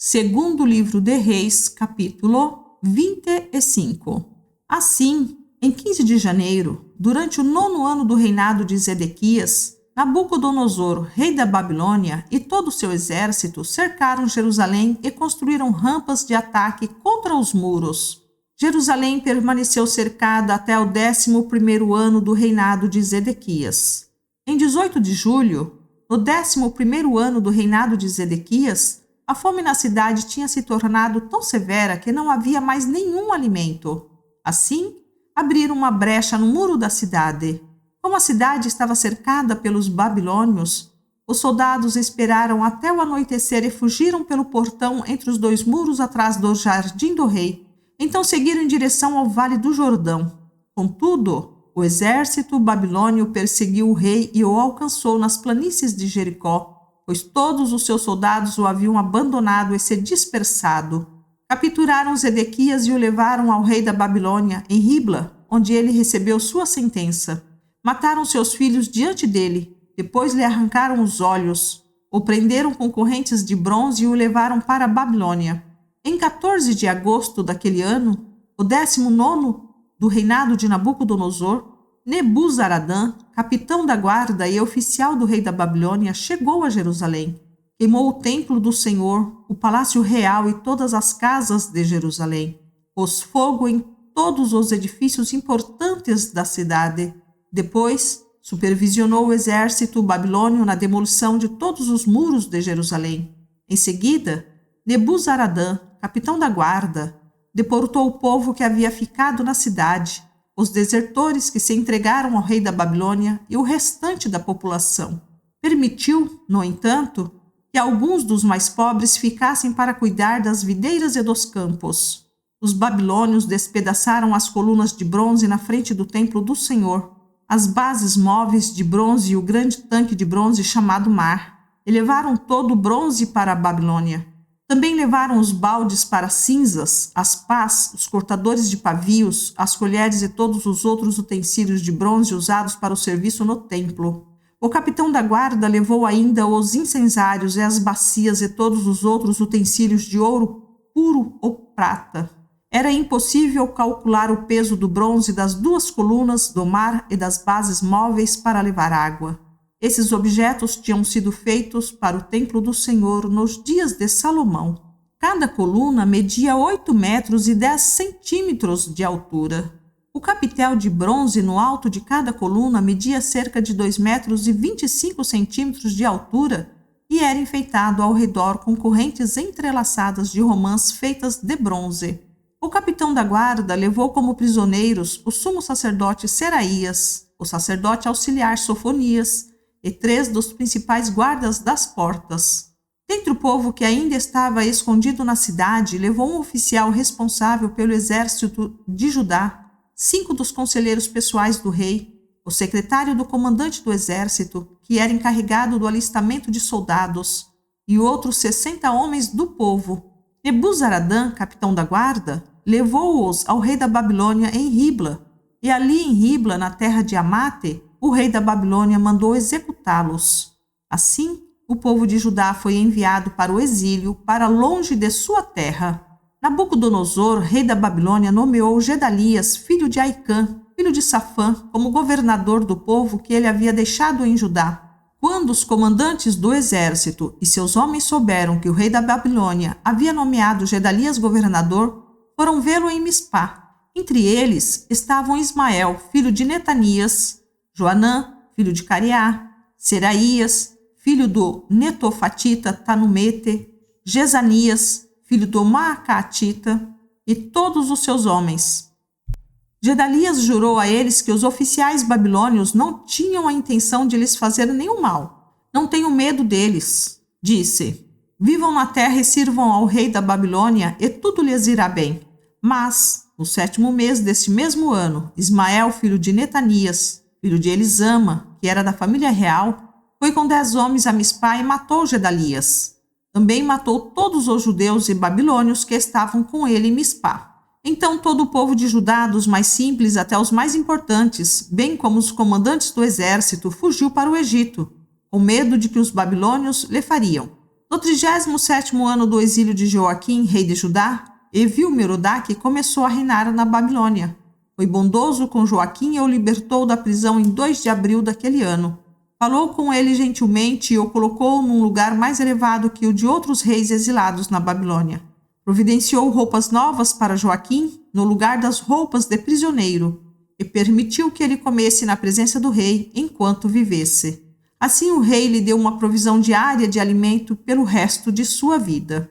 Segundo livro de Reis, capítulo 25. Assim, em 15 de janeiro, durante o 9º ano do reinado de Zedequias, Nabucodonosor, rei da Babilônia, e todo o seu exército cercaram Jerusalém e construíram rampas de ataque contra os muros. Jerusalém permaneceu cercada até o 11º ano do reinado de Zedequias. Em 18 de julho, no 11º ano do reinado de Zedequias, a fome na cidade tinha se tornado tão severa que não havia mais nenhum alimento. Assim, abriram uma brecha no muro da cidade. Como a cidade estava cercada pelos babilônios, os soldados esperaram até o anoitecer e fugiram pelo portão entre os dois muros atrás do jardim do rei. Então seguiram em direção ao Vale do Jordão. Contudo, o exército babilônio perseguiu o rei e o alcançou nas planícies de Jericó, pois todos os seus soldados o haviam abandonado e se dispersado. Capturaram Zedequias e o levaram ao rei da Babilônia, em Ribla, onde ele recebeu sua sentença. Mataram seus filhos diante dele, depois lhe arrancaram os olhos, o prenderam com correntes de bronze e o levaram para a Babilônia. Em 14 de agosto daquele ano, o 19º do reinado de Nabucodonosor, Nebuzaradã, capitão da guarda e oficial do rei da Babilônia, chegou a Jerusalém. Queimou o templo do Senhor, o palácio real e todas as casas de Jerusalém. Pôs fogo em todos os edifícios importantes da cidade. Depois, supervisionou o exército babilônio na demolição de todos os muros de Jerusalém. Em seguida, Nebuzaradã, capitão da guarda, deportou o povo que havia ficado na cidade, os desertores que se entregaram ao rei da Babilônia e o restante da população. Permitiu, no entanto, que alguns dos mais pobres ficassem para cuidar das videiras e dos campos. Os babilônios despedaçaram as colunas de bronze na frente do templo do Senhor, as bases móveis de bronze e o grande tanque de bronze chamado Mar, e levaram todo o bronze para a Babilônia. Também levaram os baldes para cinzas, as pás, os cortadores de pavios, as colheres e todos os outros utensílios de bronze usados para o serviço no templo. O capitão da guarda levou ainda os incensários e as bacias e todos os outros utensílios de ouro puro ou prata. Era impossível calcular o peso do bronze das 2 colunas do mar e das bases móveis para levar água. Esses objetos tinham sido feitos para o templo do Senhor nos dias de Salomão. Cada coluna media 8 metros e 10 centímetros de altura. O capitel de bronze no alto de cada coluna media cerca de 2 metros e 25 centímetros de altura e era enfeitado ao redor com correntes entrelaçadas de romãs feitas de bronze. O capitão da guarda levou como prisioneiros o sumo sacerdote Seraías, o sacerdote auxiliar Sofonias e 3 dos principais guardas das portas. Dentre o povo que ainda estava escondido na cidade, levou um oficial responsável pelo exército de Judá, 5 dos conselheiros pessoais do rei, o secretário do comandante do exército, que era encarregado do alistamento de soldados, e outros 60 homens do povo. Nebuzaradã, capitão da guarda, levou-os ao rei da Babilônia em Ribla, e ali em Ribla, na terra de Amate, o rei da Babilônia mandou executá-los. Assim, o povo de Judá foi enviado para o exílio, para longe de sua terra. Nabucodonosor, rei da Babilônia, nomeou Gedalias, filho de Aicã, filho de Safã, como governador do povo que ele havia deixado em Judá. Quando os comandantes do exército e seus homens souberam que o rei da Babilônia havia nomeado Gedalias governador, foram vê-lo em Mispá. Entre eles estavam Ismael, filho de Netanias, Joanã, filho de Cariá, Seraías, filho do Netofatita Tanumete, Gesanias, filho do Maacatita, e todos os seus homens. Gedalias jurou a eles que os oficiais babilônios não tinham a intenção de lhes fazer nenhum mal. Não tenham medo deles, disse. Vivam na terra e sirvam ao rei da Babilônia e tudo lhes irá bem. Mas, no 7º mês deste mesmo ano, Ismael, filho de Netanias, filho de Elisama, que era da família real, foi com 10 homens a Mispá e matou Gedalias. Também matou todos os judeus e babilônios que estavam com ele em Mispá. Então todo o povo de Judá, dos mais simples até os mais importantes, bem como os comandantes do exército, fugiu para o Egito, com medo de que os babilônios lhe fariam. No 37º ano do exílio de Joaquim, rei de Judá, Evil-Merodach começou a reinar na Babilônia. Foi bondoso com Joaquim e o libertou da prisão em 2 de abril daquele ano. Falou com ele gentilmente e o colocou num lugar mais elevado que o de outros reis exilados na Babilônia. Providenciou roupas novas para Joaquim no lugar das roupas de prisioneiro e permitiu que ele comesse na presença do rei enquanto vivesse. Assim o rei lhe deu uma provisão diária de alimento pelo resto de sua vida.